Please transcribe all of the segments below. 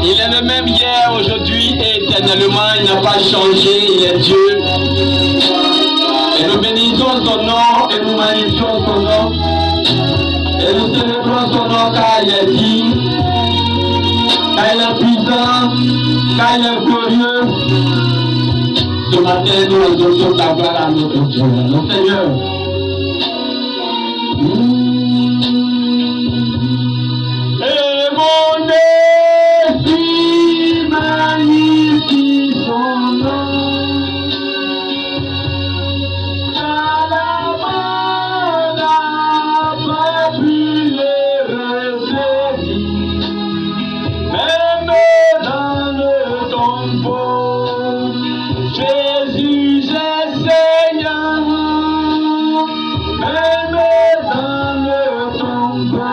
Il est le même hier, aujourd'hui et éternellement. Il n'a pas changé, il est Dieu. Et nous bénissons son nom et nous magnifions son nom. Et nous célébrons son nom car il est digne, car il est puissant, car il est glorieux. Ce matin, nous adorons ta gloire à notre Dieu, notre Seigneur. Et mon esprit magnifie son nom. Car la main n'a pas pu le recevoir. Même dans le tombeau, Jésus est Seigneur. Même dans le tombeau,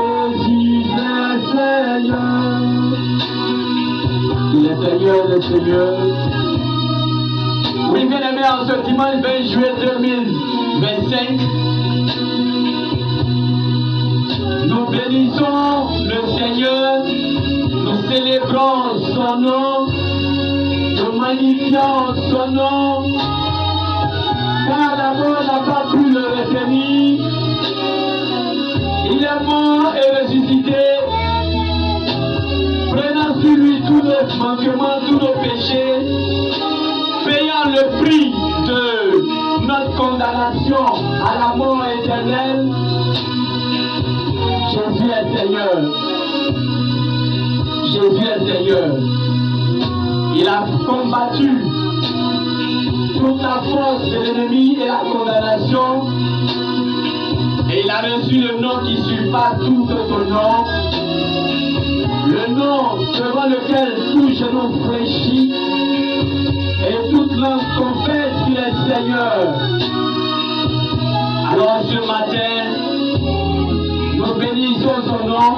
Jésus est Seigneur. Il est Seigneur, le Seigneur. Oui, bien aimé, en ce dimanche 20 juillet 2025, nous bénissons le Seigneur, nous célébrons son nom, nous magnifions son nom, car la mort n'a pas pu le retenir. Il est mort et ressuscité, prenant sur lui tous nos manquements, tous nos péchés, payant le prix de notre condamnation à la mort éternelle. Jésus est Seigneur. Jésus est Seigneur. Il a combattu toute la force de l'ennemi et la condamnation. Et il a reçu le nom qui surpasse tout autre nom. Le nom devant lequel tout genou fléchit et toute langue confesse qu'il est Seigneur. Alors ce matin, nous bénissons son nom,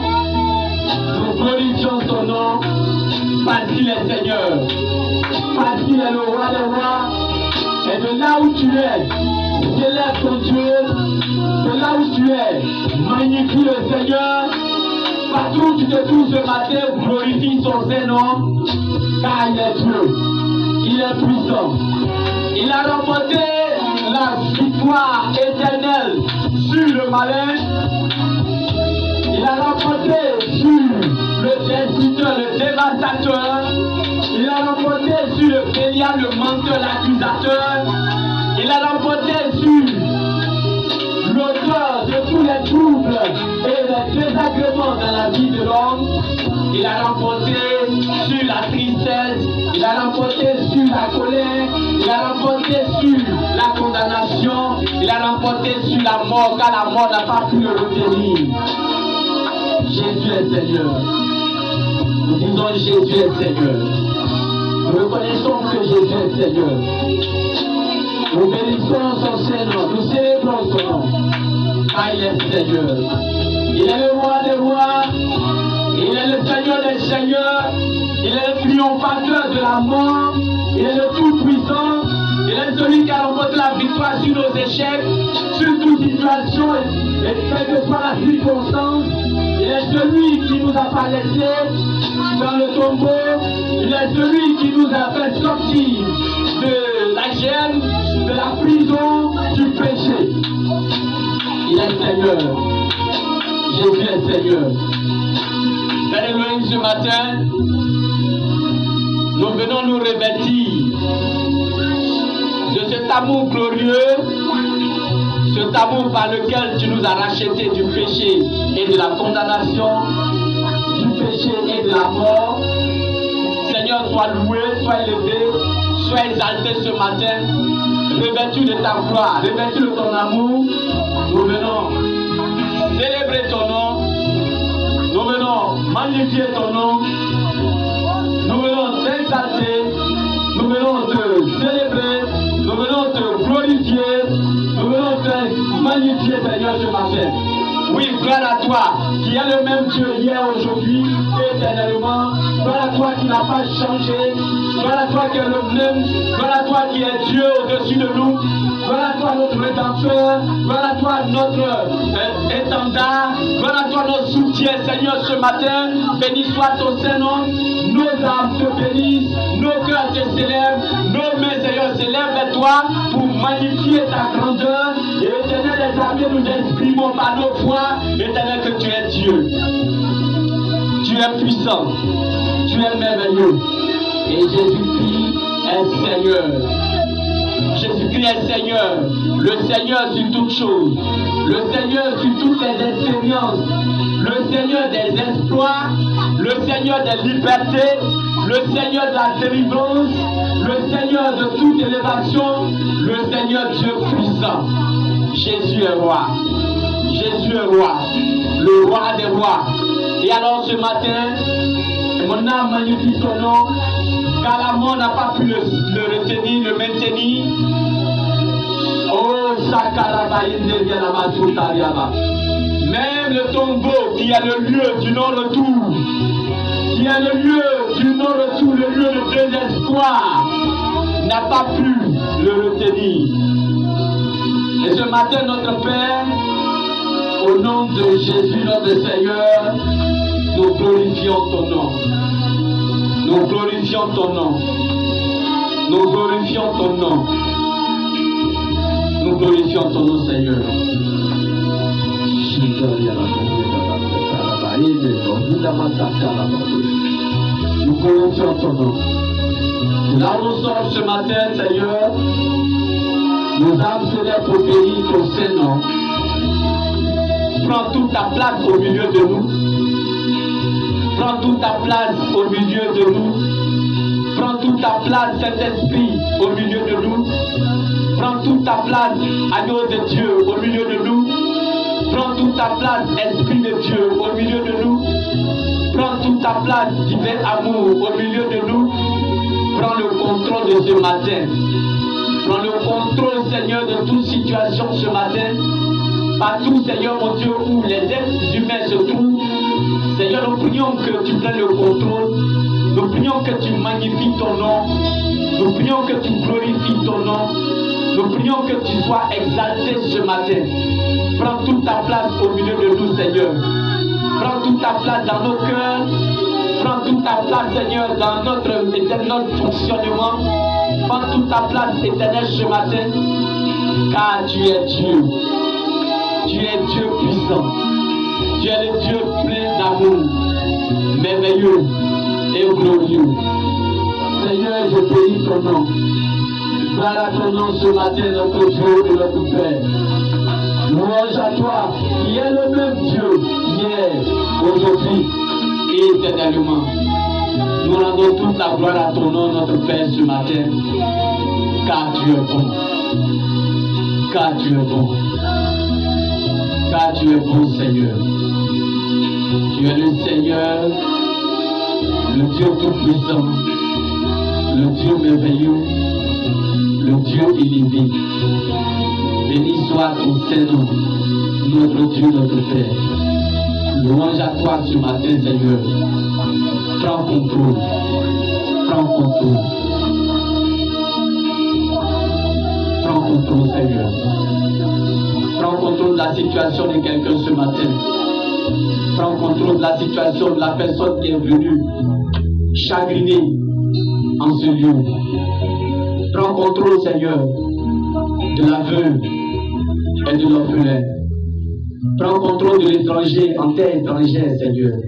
nous glorifions son nom, parce qu'il est Seigneur, parce qu'il est le roi des rois. Et de là où tu es, célèbre ton Dieu. De là où tu es, magnifie le Seigneur. Partout où tu te trouves ce matin, glorifie son Saint-Nom, car il est Dieu, il est puissant. Il a remporté la victoire éternelle sur le malin. Il a remporté sur le destructeur, le dévastateur. Il a remporté sur le Bélial, le menteur, l'accusateur. Il a remporté sur l'auteur de tous les troubles et les désagréments dans la vie de l'homme. Il a remporté sur la tristesse. Il a remporté sur la colère. Il a remporté sur la condamnation. Il a remporté sur la mort, car la mort n'a pas pu le retenir. Jésus est Seigneur. Nous disons Jésus est Seigneur. Nous reconnaissons que Jésus est Seigneur. Nous bénissons son Seigneur. Nous célébrons son nom. Car il est Seigneur. Il est le roi des rois. Il est le Seigneur des seigneurs. Il est le triomphateur de la mort. Il est le tout-puissant. Il est celui qui a remporté la victoire sur nos échecs, sur toute situation et quelle que soit la circonstance. Il est celui qui nous a pas laissés dans le tombeau. Il est celui qui nous a fait sortir de la gêne, de la prison, du péché. Il est Seigneur. Jésus est Seigneur. Père, ce matin, nous venons nous revêtir de cet amour glorieux, cet amour par lequel tu nous as rachetés du péché et de la condamnation, du péché et de la mort. Seigneur, sois loué, sois élevé, sois exalté ce matin, revêtu de ta gloire, revêtu de ton amour. Nous venons célébrer ton nom, nous venons magnifier ton nom, nous venons t'exalter, nous venons te célébrer, nous venons te glorifier, nous venons te magnifier, Seigneur, ce matin. Oui, gloire à toi, qui est le même Dieu hier, aujourd'hui, éternellement. Gloire à toi qui n'a pas changé. Gloire à toi qui est le même. Gloire à toi qui est Dieu au-dessus de nous. Gloire à toi notre Rédempteur. Gloire à toi notre étendard. Gloire à toi notre soutien, Seigneur, ce matin. Béni soit ton Saint-Nom. Nos âmes te bénissent, nos cœurs te célèbrent, nos mains, Seigneur, s'élèvent vers toi pour magnifier ta grandeur. Et Éternel des armées, nous exprimons par nos foi, Éternel, que tu es Dieu. Tu es puissant, tu es merveilleux. Et Jésus-Christ est Seigneur. Jésus-Christ est Seigneur, le Seigneur sur toutes choses, le Seigneur sur toutes les expériences, le Seigneur des exploits, le Seigneur des libertés, le Seigneur de la délivrance, le Seigneur de toute élévation, le Seigneur Dieu puissant. Jésus est roi, Jésus est roi, le roi des rois. Et alors ce matin, mon âme magnifie son nom, car la mort n'a pas pu le retenir, le maintenir. Oh, même le tombeau qui est le lieu du non-retour, qui est le lieu du non-retour, le lieu de désespoir, n'a pas pu le retenir. Et ce matin, notre Père, au nom de Jésus, notre Seigneur, nous glorifions ton nom. Nous glorifions ton nom. Nous glorifions ton nom. Nous glorifions ton nom, Seigneur. Nous glorifions ton nom. Là où nous sommes ce matin, Seigneur, nos âmes célèbrent pour bénir ton Saint-Nom. Prends toute ta place au milieu de nous. Prends toute ta place au milieu de nous. Prends toute ta place, Saint-Esprit, au milieu de nous. Prends toute ta place, agneau de Dieu, au milieu de nous. Prends toute ta place, Esprit de Dieu, au milieu de nous. Prends toute ta place, divin amour, au milieu de nous. Prends le contrôle de ce matin. Prends le contrôle, Seigneur, de toute situation ce matin. Partout, Seigneur, mon Dieu, où les êtres humains se trouvent. Seigneur, nous prions que tu prennes le contrôle. Nous prions que tu magnifies ton nom. Nous prions que tu glorifies ton nom. Nous prions que tu sois exalté ce matin. Prends toute ta place au milieu de nous, Seigneur. Prends toute ta place dans nos cœurs. Prends toute ta place, Seigneur, dans notre éternel fonctionnement. Prends toute ta place éternelle ce matin. Car tu es Dieu. Tu es Dieu puissant. Tu es le Dieu plein d'amour, merveilleux et glorieux. Seigneur, je bénis ton nom. Gloire à ton nom ce matin, notre Dieu et notre Père. Louange à toi, qui est le même Dieu, hier, aujourd'hui et éternellement. Nous rendons toute la gloire à ton nom, notre Père, ce matin, car tu es bon. Car tu es bon. Car tu es bon, Seigneur. Tu es le Seigneur, le Dieu tout-puissant, le Dieu merveilleux, le Dieu élevé. Béni soit ton Saint-Nom, notre Dieu, notre Père. Louange à toi ce matin, Seigneur. Prends contrôle. Prends contrôle. Prends contrôle, Seigneur. Prends contrôle de la situation de quelqu'un ce matin. Prends contrôle de la situation de la personne qui est venue chagrinée en ce lieu. Prends contrôle, Seigneur, de la veuve et de l'orphelin. Prends contrôle de l'étranger en terre étrangère, Seigneur.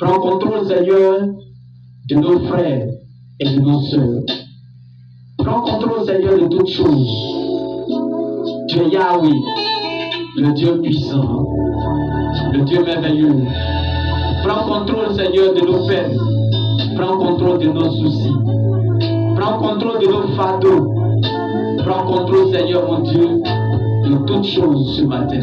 Prends contrôle, Seigneur, de nos frères et de nos sœurs. Prends contrôle, Seigneur, de toutes choses. Tu es Yahweh, le Dieu puissant, le Dieu merveilleux. Prends contrôle, Seigneur, de nos peines. Prends contrôle de nos soucis. Prends contrôle de nos fardeaux. Prends contrôle, Seigneur, mon Dieu, de toutes choses ce matin.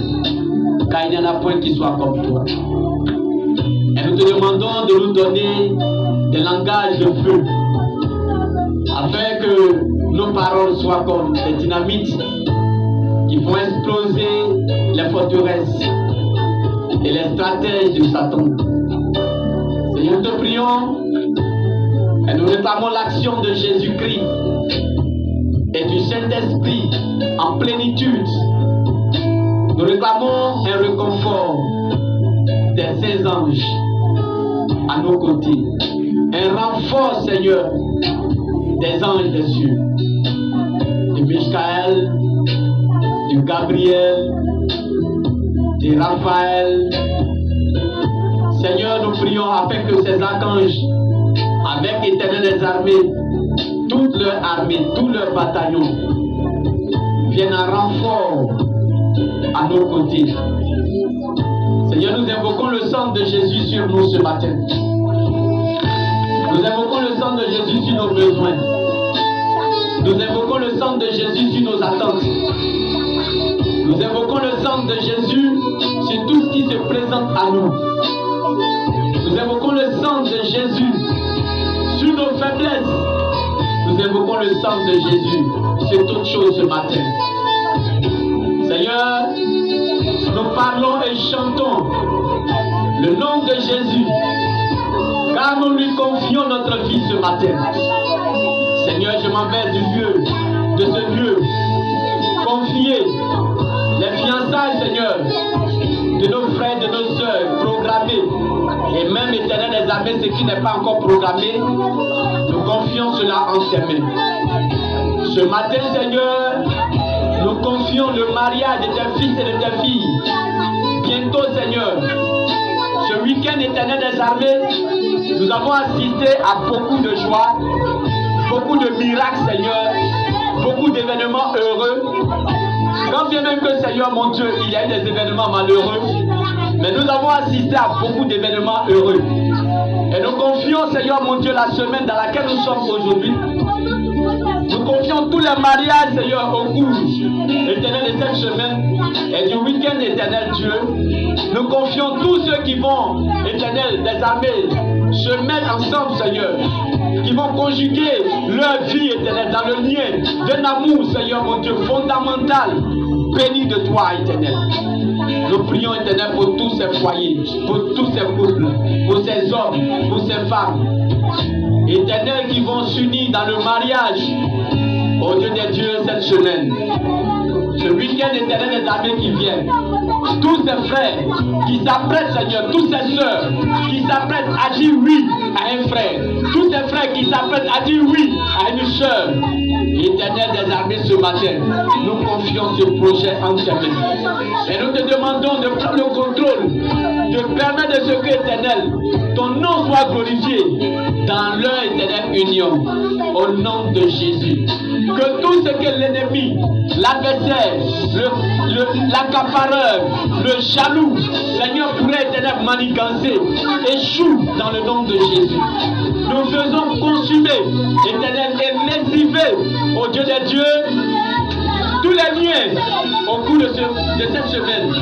Car il n'y en a point qui soit comme toi. Et nous te demandons de nous donner des langages de feu, afin que nos paroles soient comme des dynamites qui font exploser les forteresses et les stratèges de Satan. Seigneur, nous te prions et nous réclamons l'action de Jésus-Christ et du Saint-Esprit en plénitude. Nous réclamons un réconfort des saints anges à nos côtés. Un renfort, Seigneur, des anges des cieux. De Michael, de Gabriel, de Raphaël. Seigneur, nous prions afin que ces archanges, avec éternelles armées, toute leur armée, tout leur bataillon, viennent en renfort à nos côtés. Seigneur, nous invoquons le sang de Jésus sur nous ce matin. Nous invoquons le sang de Jésus sur nos besoins. Nous invoquons le sang de Jésus sur nos attentes. Nous invoquons le sang de Jésus sur tout ce qui se présente à nous. Nous invoquons le sang de Jésus sur nos faiblesses. Nous invoquons le sang de Jésus sur toute chose ce matin. Seigneur, nous parlons et chantons le nom de Jésus, car nous lui confions notre vie ce matin. Seigneur, je m'en vais de ce lieu, confier les fiançailles, Seigneur, de nos frères, de nos sœurs, programmés, et même éternel des armées, ce qui n'est pas encore programmé, nous confions cela en tes mains. Ce matin, Seigneur, nous confions le mariage de tes fils et de tes filles. Bientôt, Seigneur, ce week-end éternel des armées, nous avons assisté à beaucoup de joie, beaucoup de miracles, Seigneur, beaucoup d'événements heureux. Quand bien même que, Seigneur mon Dieu, il y a eu des événements malheureux, mais nous avons assisté à beaucoup d'événements heureux. Et nous confions, Seigneur mon Dieu, la semaine dans laquelle nous sommes aujourd'hui. Nous confions tous les mariages, Seigneur, au cours éternel de cette semaine et du week-end éternel, Dieu. Nous confions tous ceux qui vont, éternel des armées, se mettre ensemble, Seigneur, qui vont conjuguer leur vie éternelle dans le lien d'un amour, Seigneur mon Dieu, fondamental, béni de toi, éternel. Nous prions, éternel, pour tous ces foyers, pour tous ces couples, pour ces hommes, pour ces femmes, éternel, qui vont s'unir dans le mariage, au Dieu des dieux, cette semaine. Ce week-end éternel des armées qui viennent. Tous ces frères qui s'apprêtent, Seigneur, tous ces sœurs qui s'apprêtent à dire oui à un frère, tous ces frères qui s'apprêtent à dire oui à une sœur. Éternel des armées, ce matin, nous confions ce projet en tes mains. Et nous te demandons de prendre le contrôle, de permettre de ce que, éternel, ton nom soit glorifié dans leur éternelle union, au nom de Jésus. Que tout ce que l'ennemi, l'adversaire, l'accapareur, le jaloux, Seigneur, pourrait éternel manigancer, échoue dans le nom de Jésus. Nous faisons consumer, éternel, et lessiver, au Dieu des dieux, tous les liens au cours de cette semaine,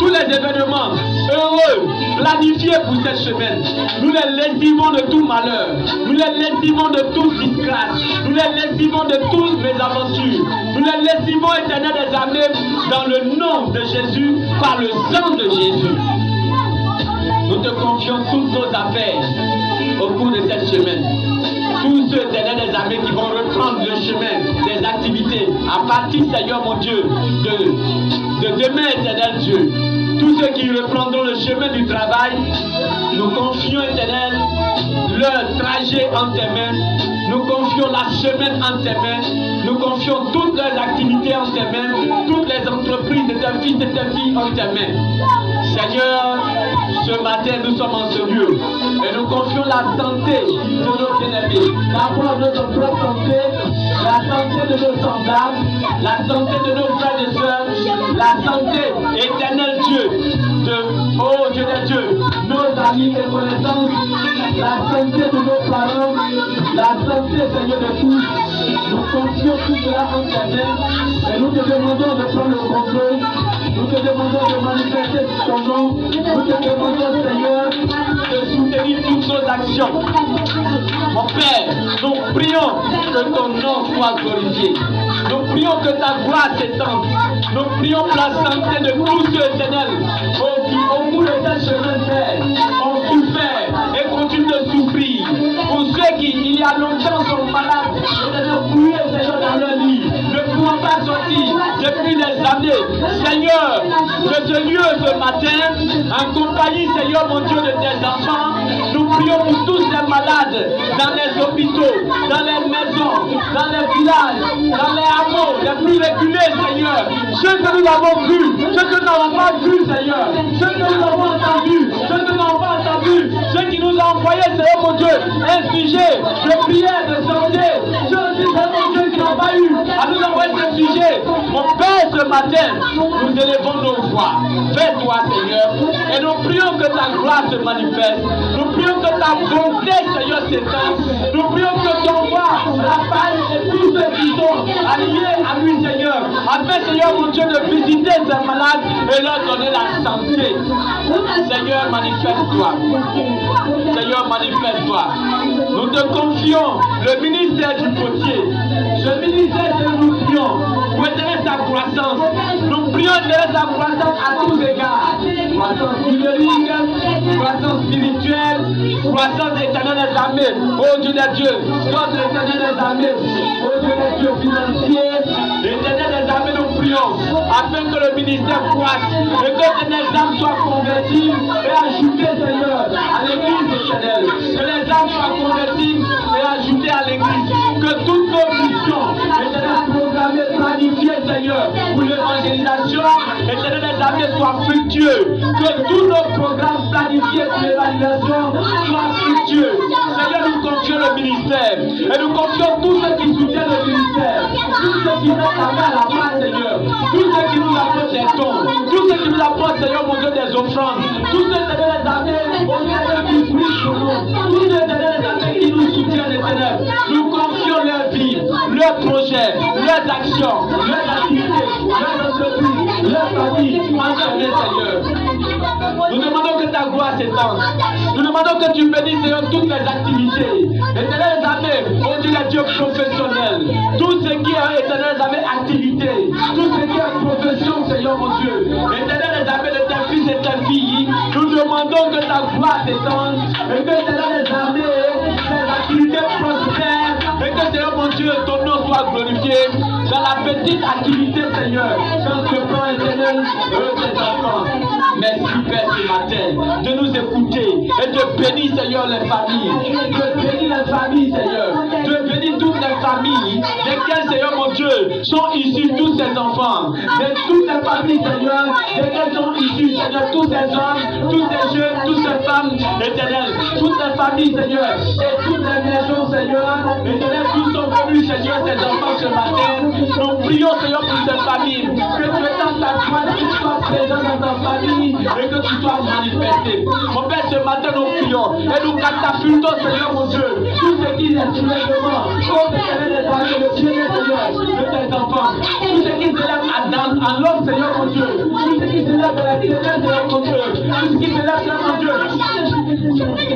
tous les événements heureux planifiés pour cette semaine. Nous les lessivons de tout malheur, nous les lessivons de toute disgrâce, nous les lessivons de toutes mes aventures, nous les lessivons, éternel des armées, dans le nom de Jésus, par le sang de Jésus. Nous te confions toutes nos affaires au cours de cette semaine. Tous ceux, éternel des armées, qui vont reprendre le chemin des activités à partir, Seigneur mon Dieu, de demain, éternel Dieu. Tous ceux qui reprendront le chemin du travail, nous confions, éternel, leur trajet en tes mains. Nous confions la semaine en tes mains. Nous confions toutes leurs activités en tes mains. Toutes les entreprises de tes fils et tes filles en tes mains. Seigneur, ce matin, nous sommes en ce lieu. Et nous confions la santé de nos bien-aimés. D'abord notre propre santé, la santé de nos semblables, la santé de nos frères et sœurs, la santé éternelle Dieu, oh Dieu des dieux, nos amis et connaissances, la santé de nos parents, la santé, Seigneur, de tous. Nous confions tout cela en ta main et nous te demandons de prendre le contrôle. Nous te demandons de manifester ton nom. Nous te demandons, Seigneur, de soutenir toutes nos actions. Mon Père, nous prions que ton nom soit glorifié. Nous prions que ta gloire s'étende. Nous prions pour la santé de tous ceux, éternels, qui au bout de cette semaine, Père, ont souffert et continuent de souffrir. Pour ceux qui, il y a longtemps, sont malades, éternel, priez, Seigneur, dans leur lit. amener. Seigneur, que ce lieu ce matin, en compagnie, Seigneur mon Dieu, de tes enfants, nous prions pour tous les malades, dans les hôpitaux, dans les maisons, dans les villages, dans les hameaux, les plus reculés, Seigneur. Ceux que nous avons vus, ceux que nous n'avons pas vus, Seigneur. Ceux que nous avons entendus, ceux que nous n'avons pas entendus, ceux qui nous ont envoyé, Seigneur mon Dieu, un sujet de prière, de santé. Ceux aussi, Seigneur mon Dieu, qui n'ont pas eu à nous envoyer ce sujet. Mon Père, ce matin, nous élevons nos voix vers toi, Seigneur, et nous prions que ta gloire se manifeste. Nous prions que ta bonté, Seigneur, s'étende. Nous prions que ton voix apparaisse et tous ceux qui sont alliés à lui, Seigneur, afin, Seigneur, mon Dieu, de visiter ces malades et leur donner la santé. Seigneur, manifeste-toi. Seigneur, manifeste-toi. Nous te confions le ministère du potier. Ce ministère, Seigneur, nous prions pour éteindre sa croissance. Nous prions éteindre sa croissance à tous égards. Croissance numérique, croissance spirituelle, croissance éternelle des armées. Oh Dieu des dieux, croissance éternelle des armées. Oh Dieu des dieux financiers, éternel des armées, nous prions afin que le ministère croisse et que les âmes soient converties et ajoutées, Seigneur, à l'église éternelle. Que les âmes soient converties et ajoutées à l'église. Que toutes nos missions éternelles programmées, planifiées, Seigneur, pour l'évangélisation éternelle des armées soient fructueux. Que tous nos programmes planifiés pour l'évaluation soient fructueux. Seigneur, nous confions le ministère et nous confions tous ceux qui soutiennent le ministère, tous ceux qui mettent la main à la main, Seigneur, tous ceux qui nous apportent des dons, tous ceux qui nous apportent, Seigneur, mon Dieu, des offrandes, tous ceux, Seigneur, les armées, au Seigneur, qui prient pour nous, tous ceux, Seigneur, les armées qui nous soutiennent, Seigneur, nous confions leur vie, leurs projets, leurs actions, leurs activités, leurs entreprises, leurs familles, ensemble, Seigneur. Nous demandons que ta gloire s'étende. Nous demandons que tu bénisses, Seigneur, toutes les activités. Éternel des armées, oh Dieu, les dieux professionnels. Tout ce qui est, éternel des armées, activité. Tout ce qui est profession, Seigneur, mon Dieu. Éternel des armées de tes fils et tes filles. Nous demandons que ta gloire s'étende. Et que, éternel des armées, ces activités prospèrent. Et que, Seigneur, mon Dieu, ton nom soit glorifié. Dans la petite activité, Seigneur. Quand tu prends, éternel, tes enfants. Merci, Père, ce matin, de nous écouter et de bénir, Seigneur, les familles. De bénir les familles, Seigneur. De bénir toutes les familles desquelles, Seigneur, mon Dieu, sont issus tous ces enfants. De toutes les familles, Seigneur, desquelles sont issus, Seigneur, tous ces hommes, tous ces jeunes, toutes ces femmes, éternelles. Toutes les familles, Seigneur, et toutes les maisons, Seigneur, éternel, tous sont venus, Seigneur, ces enfants ce matin. Nous prions, Seigneur, pour ces familles. Que tu étends ta gloire, que tu sois présent dans ta famille. Et que tu sois manifesté. Mon Père, ce matin nous prions et nous catapultons, Seigneur mon Dieu, tout ce qui est soulèvement, comme Seigneur des armées, le bien-être, Seigneur, de tes enfants, tout ce qui s'élève en l'homme, Seigneur mon Dieu, tout ce qui s'élève de la ténèbre, Seigneur mon Dieu, tout ce qui s'élève, Seigneur mon Dieu,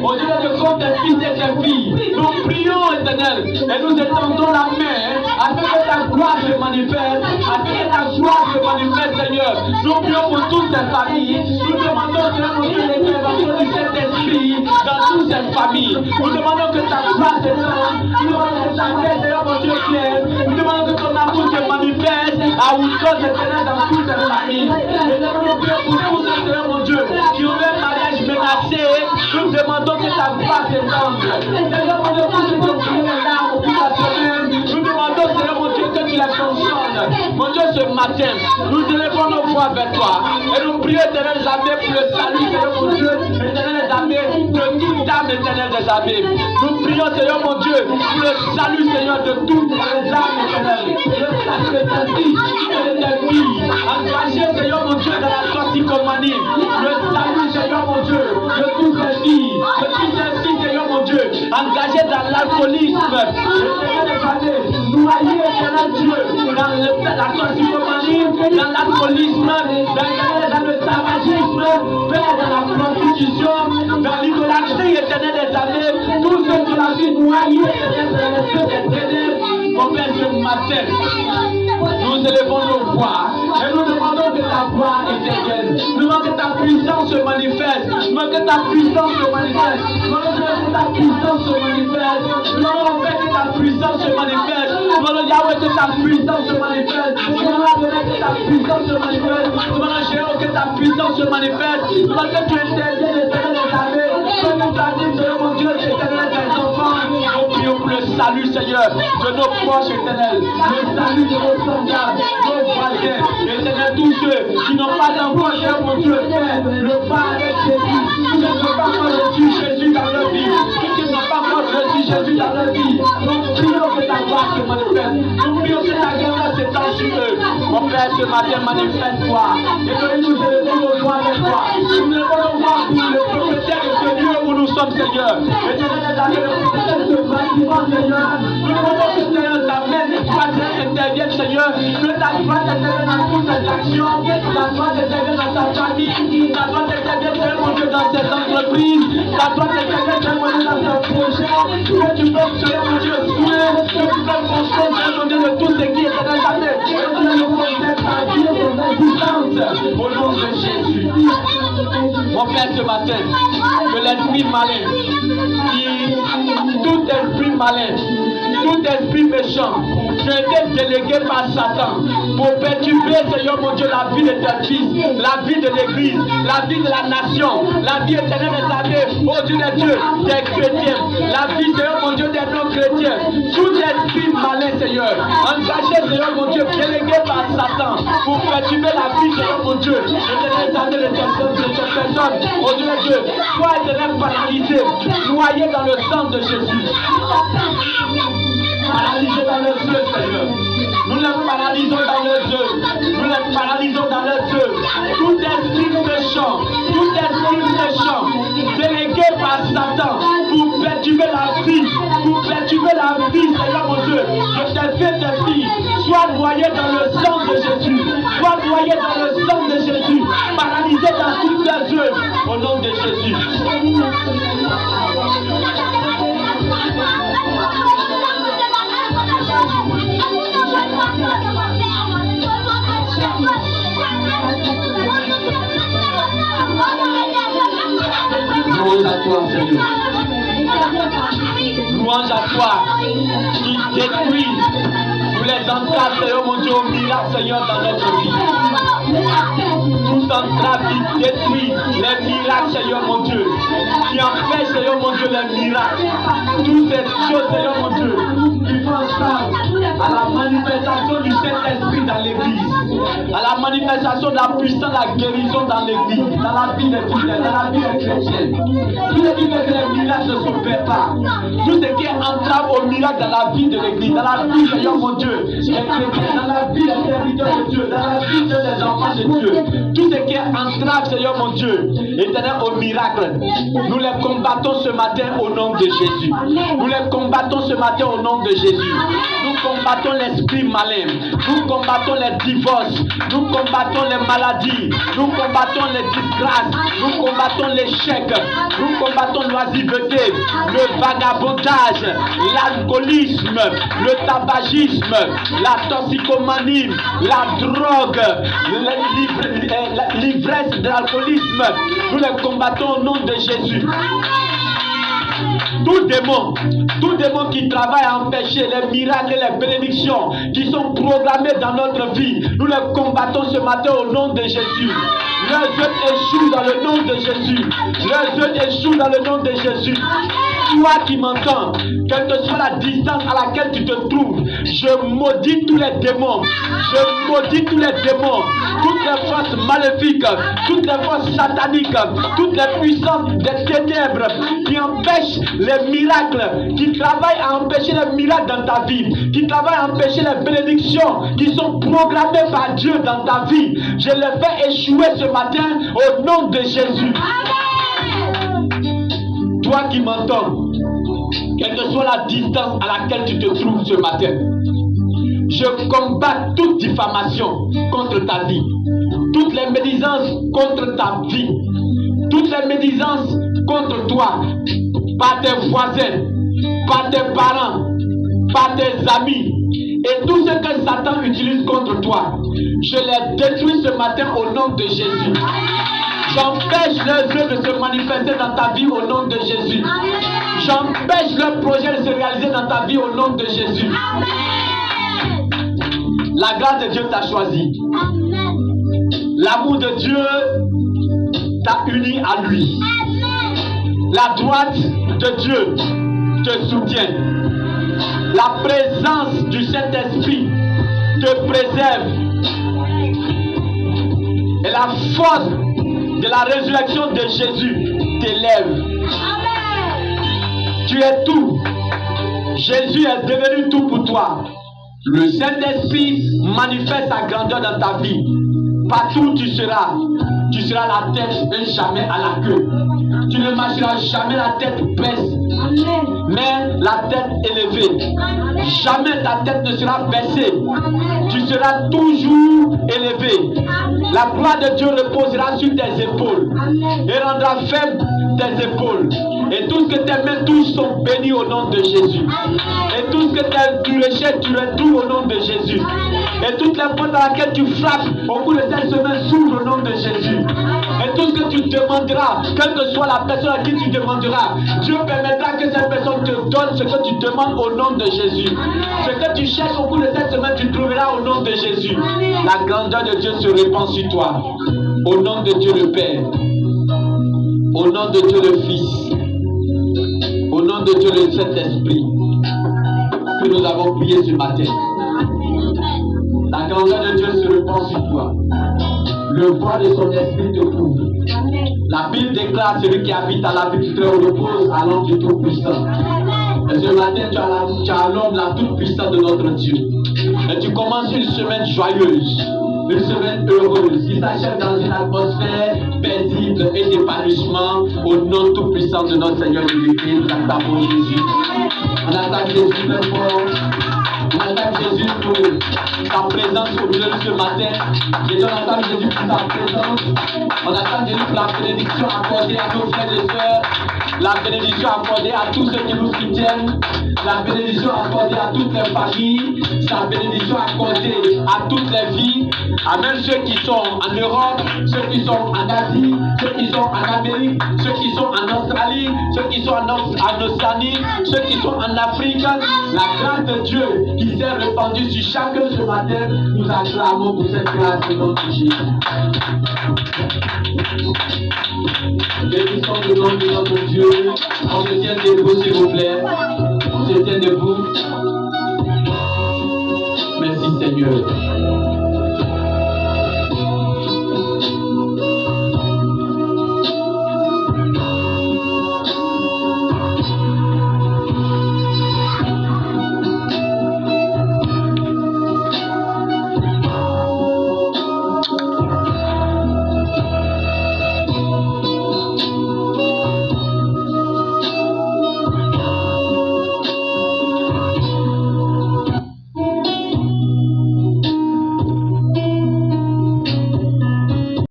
au Dieu de compte des fils et des filles, nous prions, éternel, et nous étendons la main afin que ta gloire se manifeste, afin que ta gloire se manifeste, Seigneur. Nous prions pour toutes ces familles. Nous demandons, Seigneur, mon Dieu, l'intervention du Saint-Esprit dans toutes ces familles. Nous demandons que ta gloire s'étende. Nous demandons que ta paix, Seigneur, mon Dieu, vienne. Nous demandons que ton amour se manifeste à outrance, Seigneur, dans toutes ces familles. Nous demandons pour tous ceux, Seigneur, mon Dieu, qui ont un mariage menacé. Nous demandons que ta gloire s'étende. Seigneur, mon Dieu, tous ceux qui ont pris les larmes au bout de la semaine. Nous demandons, Seigneur, mon Dieu, que tu les consonnes. Mon Dieu, ce matin, nous élevons nos voix vers toi. Et nous prions, éternel des armées, pour le salut, Seigneur mon Dieu, éternel des armées, de toute âme, éternel des armées. Nous prions, Seigneur mon Dieu, pour le salut, Seigneur, de toutes les âmes, éternelles. Le salut de tes fils et de tes filles. Engagés, Seigneur mon Dieu, dans la toxicomanie. Le salut, Seigneur mon Dieu, de toutes les filles, de tous les filles, Seigneur mon Dieu, engagés dans l'alcoolisme. Éternel des armées, noyés, éternel Dieu, dans la toxicomanie, dans l'alcoolisme, dans le tabagisme, dans la prostitution, dans l'idolâtrie éternelle des années, tous ceux qui l'ont vu noyer dans les feux des ténèbres. Mon Père, ce matin, nous élevons nos voix et nous demandons demande que ta gloire éternelle, demande que ta puissance se manifeste, demande que ta puissance se manifeste, demande que ta puissance se manifeste, demande en fait que ta puissance se manifeste, demande Yahweh que ta puissance se manifeste, demande que ta puissance se manifeste, demande Jéhovah que ta puissance se manifeste, demande que tu interviennes l'éternel des armées, que tu t'animes Seigneur mon Dieu, l'éternel des enfants. Nous prions pour le salut Seigneur de nos proches éternels, le salut de nos semblables, nos voisins, éternel tous ceux qui n'ont pas d'enfant, Seigneur mon Dieu, Père, le pas avec Jésus, tous ceux qui n'ont pas encore reçu Jésus dans leur vie, tous ceux qui n'ont pas encore reçu Jésus dans leur vie, nous prions que ta gloire se manifeste, nous prions que ta grâce s'étend sur eux. Mon Père, ce matin, manifeste-toi, et que nous élevons nos voix avec toi, nous élevons nos voix pour le prophète de ce lieu où nous sommes, Seigneur, éternel, le prophète de ce bâtiment, Seigneur, nous demandons que Seigneur, ta main intervienne, Seigneur, que ta gloire intervienne dans toutes ces actions, ta gloire intervienne dans sa famille, ta gloire intervienne, Seigneur mon Dieu, dans ses entreprises, ta gloire intervienne, Seigneur mon Dieu, dans ses projets, que tu peux, Seigneur mon Dieu, souhaiter, que tu peux construire, Seigneur mon Dieu, de tout ce qui est dans ta main, et que tu nous concèdes ta vie et ton existence, au nom de Jésus. Mon Père, ce matin, que l'esprit malin, tout esprit malin, tout esprit méchant, qui a été délégué par Satan pour perturber, Seigneur mon Dieu, la vie de tes fils, la vie de l'église, la vie de la nation, la vie éternelle des armées, ô Dieu des dieux, des chrétiens, la vie, Seigneur mon Dieu, des non-chrétiens, tout esprit malin, Seigneur, engagé, Seigneur mon Dieu, délégué par Satan pour perturber la vie, Seigneur mon Dieu, éternel des armées de ces personnes, ô Dieu des dieux, sois éternel paralysé, noyé dans le sang de Jésus. Paralysé dans les yeux, Seigneur. Nous les paralysons dans les yeux. Nous les paralysons dans les yeux. Tout esprit méchant, délégué par Satan pour perturber la vie, Seigneur mon Dieu, de tes fils, tes filles, sois noyé dans le sang de Jésus. Sois noyé dans le sang de Jésus. Paralysé dans toutes les yeux. Au nom de Jésus. Louange à toi, Seigneur. Louange à toi qui détruit tous les entraves, Seigneur mon Dieu, au miracle, Seigneur, dans notre vie. Tout entrave qui détruit les miracles, Seigneur mon Dieu, qui empêche, Seigneur mon Dieu, les miracles. Toutes ces choses, Seigneur mon Dieu, qui font entrave à la manifestation du Saint-Esprit dans l'église, à la manifestation de la puissance, de la guérison dans l'église, dans la vie des fidèles, dans la vie des chrétiens. Tout ce qui fait que les miracles ne s'opèrent pas, tout ce qui est entrave au miracle dans la vie de l'église, dans la vie, Seigneur mon Dieu, des chrétiens, dans la vie des serviteurs de Dieu, dans la vie des enfants de Dieu, tout ce qui est entrave, Seigneur mon Dieu, éternel au miracle, nous les combattons ce matin au nom de Jésus. Nous les combattons ce matin au nom de Jésus. Nous combattons l'esprit malin, nous combattons les divorces, nous combattons les maladies, nous combattons les disgrâces, nous combattons l'échec, nous combattons l'oisiveté, le vagabondage, l'alcoolisme, le tabagisme, la toxicomanie, la drogue, l'ivresse de l'alcoolisme. Nous les combattons au nom de Jésus. Tout démon qui travaille à empêcher les miracles et les bénédictions qui sont programmés dans notre vie, nous les combattons ce matin au nom de Jésus. Leurs œuvres échouent dans le nom de Jésus. Leurs œuvres échouent dans le nom de Jésus. Toi qui m'entends, quelle que soit la distance à laquelle tu te trouves, je maudis tous les démons. Je maudis tous les démons, toutes les forces maléfiques, toutes les forces sataniques, toutes les puissances des ténèbres qui empêchent les miracles, qui travaillent à empêcher les miracles dans ta vie, qui travaillent à empêcher les bénédictions qui sont programmées par Dieu dans ta vie. Je les fais échouer ce matin au nom de Jésus. Toi qui m'entends, quelle que soit la distance à laquelle tu te trouves ce matin, je combats toute diffamation contre ta vie, toutes les médisances contre ta vie, toutes les médisances contre toi, par tes voisins, par tes parents, par tes amis, Et tout ce que Satan utilise contre toi, je les détruis ce matin au nom de Jésus. J'empêche leurs œuvres de se manifester dans ta vie au nom de Jésus. J'empêche leur projet de se réaliser dans ta vie au nom de Jésus. La grâce de Dieu t'a choisi. L'amour de Dieu t'a uni à lui. La droite de Dieu te soutient. La présence du Saint-Esprit te préserve. Et la force de la résurrection de Jésus t'élève. Tu es tout. Jésus est devenu tout pour toi. Le Saint-Esprit manifeste sa grandeur dans ta vie. Partout où tu seras la tête et jamais à la queue. Tu ne marcheras jamais la tête baisse, mais la tête élevée. Jamais ta tête ne sera baissée. Tu seras toujours élevé. La gloire de Dieu reposera sur tes épaules et rendra ferme tes épaules. Et tout ce que tes mains touchent sont bénis au nom de Jésus. Et tout ce que tu rejettes, tu retrouves au nom de Jésus. Et toutes les portes dans lesquelles tu frappes au cours de cette semaine s'ouvrent au nom de Jésus. Et tout ce que tu demanderas, quelle que soit la personne à qui tu demanderas, Dieu permettra que cette personne te donne ce que tu demandes au nom de Jésus. Ce que tu cherches au cours de cette semaine, tu trouveras au nom de Jésus. La grandeur de Dieu se répand sur toi. Au nom de Dieu le Père. Au nom de Dieu le Fils. Au nom de Dieu le Saint-Esprit. Que nous avons prié ce matin. La grandeur de Dieu se répand sur toi. Le poids de son esprit te couvre. La Bible déclare celui qui habite à l'abri du Très-Haut repose à l'ombre du Tout-Puissant. Et ce matin, tu as l'ombre la toute puissante de notre Dieu. Et tu commences une semaine joyeuse, une semaine heureuse, qui s'achève dans une atmosphère paisible et d'épanouissement au nom tout-puissant de notre Seigneur Jésus-Christ, dans Jésus. On attaque Jésus très fort. On attaque Jésus pour sa présence au milieu de ce matin. Et on attaque Jésus pour sa présence. On attaque Jésus pour la bénédiction accordée à nos frères et sœurs. La bénédiction accordée à tous ceux qui nous soutiennent. La bénédiction accordée à toutes les familles. Sa bénédiction accordée à toutes les vies. À même ceux qui sont en Europe, ceux qui sont en Asie, ceux qui sont en Amérique, ceux qui sont en Australie, ceux qui sont en Océanie, ceux qui sont en Afrique. La grâce de Dieu qui s'est répandue sur chacun ce matin, nous acclamons pour cette grâce de notre Jésus. Bénissons le nom de notre Dieu. On se tient debout, s'il vous plaît. On se tient debout. Merci Seigneur.